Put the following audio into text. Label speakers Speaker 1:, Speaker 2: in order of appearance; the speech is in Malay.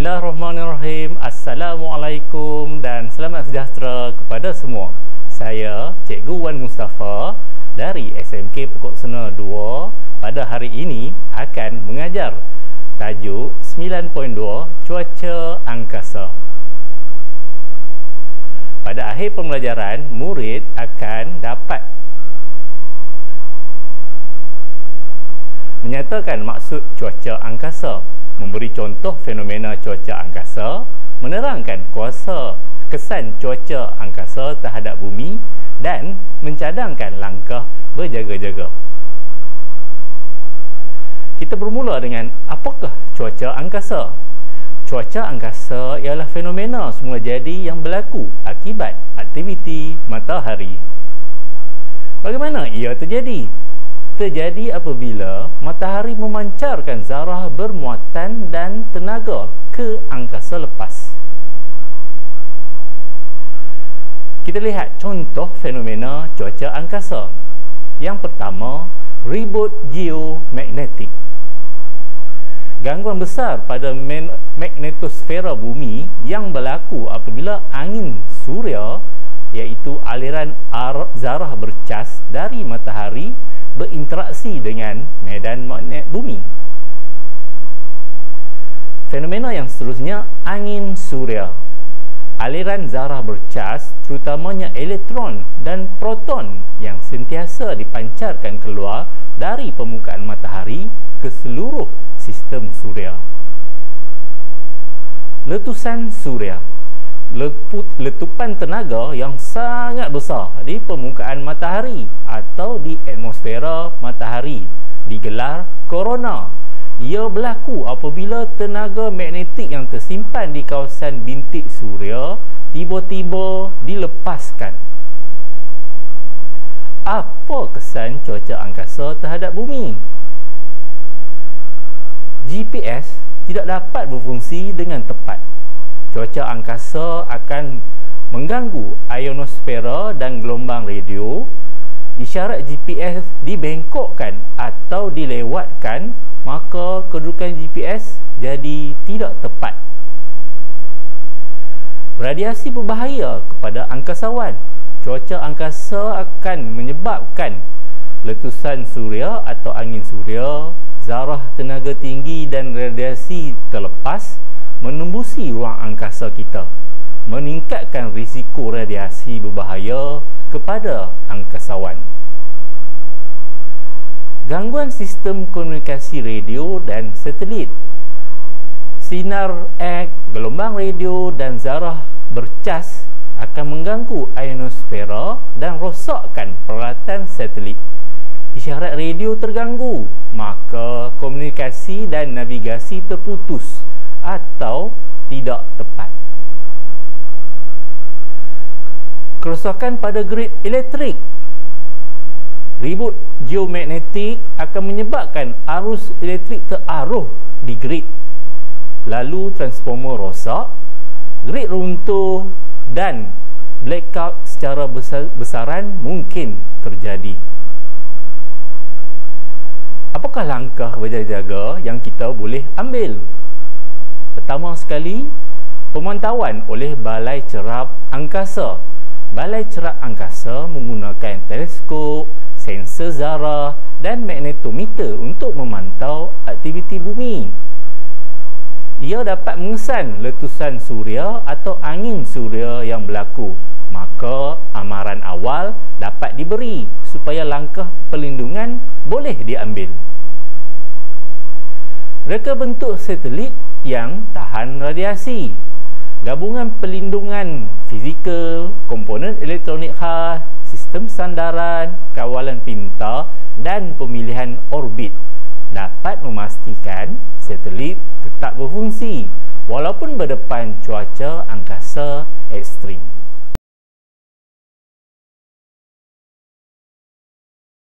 Speaker 1: Bismillahirrahmanirrahim. Assalamualaikum dan selamat sejahtera kepada semua. Saya Cikgu Wan Mustafa dari SMK Pokok Sena 2 pada hari ini akan mengajar tajuk 9.2 Cuaca Angkasa. Pada akhir pembelajaran, murid akan dapat menyatakan maksud cuaca angkasa, memberi contoh fenomena cuaca angkasa, menerangkan kesan cuaca angkasa terhadap bumi dan mencadangkan langkah berjaga-jaga. Kita bermula dengan apakah cuaca angkasa? Cuaca angkasa ialah fenomena semula jadi yang berlaku akibat aktiviti matahari. Bagaimana ia terjadi? Terjadi apabila matahari memancarkan zarah bermuatan dan tenaga ke angkasa lepas. Kita lihat contoh fenomena cuaca angkasa. Yang pertama, ribut geomagnetik. Gangguan besar pada magnetosfera bumi yang berlaku apabila angin suria, iaitu aliran zarah bercas dari matahari, berinteraksi dengan medan magnet bumi. Fenomena yang seterusnya, angin suria. Aliran zarah bercas, terutamanya elektron dan proton yang sentiasa dipancarkan keluar dari permukaan matahari ke seluruh sistem suria. Letusan suria. Letupan tenaga yang sangat besar di permukaan matahari atau di atmosfera matahari digelar korona. Ia berlaku apabila tenaga magnetik yang tersimpan di kawasan bintik suria tiba-tiba dilepaskan. Apa kesan cuaca angkasa terhadap bumi? GPS tidak dapat berfungsi dengan tepat. Cuaca angkasa akan mengganggu ionosfera dan gelombang radio. Isyarat GPS dibengkokkan atau dilewatkan, maka kedudukan GPS jadi tidak tepat. Radiasi berbahaya kepada angkasawan. Cuaca angkasa akan menyebabkan letusan suria atau angin suria, zarah tenaga tinggi dan radiasi terlepas menembusi ruang angkasa kita, meningkatkan risiko radiasi berbahaya kepada angkasawan. Gangguan sistem komunikasi radio dan satelit. Sinar X, gelombang radio dan zarah bercas akan mengganggu ionosfera dan rosakkan peralatan satelit. Isyarat radio terganggu, maka komunikasi dan navigasi terputus atau tidak tepat. Kerosakan pada grid elektrik. Ribut geomagnetik akan menyebabkan arus elektrik teraruh di grid, lalu transformer rosak, grid runtuh dan blackout secara besaran mungkin terjadi. Apakah langkah berjaga-jaga yang kita boleh ambil? Pertama sekali, pemantauan oleh Balai Cerap Angkasa. Balai Cerap Angkasa menggunakan teleskop, sensor zarah dan magnetometer untuk memantau aktiviti bumi. Ia dapat mengesan letusan suria atau angin suria yang berlaku. Maka amaran awal dapat diberi supaya langkah perlindungan boleh diambil. Reka bentuk satelit yang tahan radiasi. Gabungan perlindungan fizikal, komponen elektronik khas, sistem sandaran, kawalan pintar dan pemilihan orbit dapat memastikan satelit tetap berfungsi walaupun berdepan cuaca angkasa ekstrim.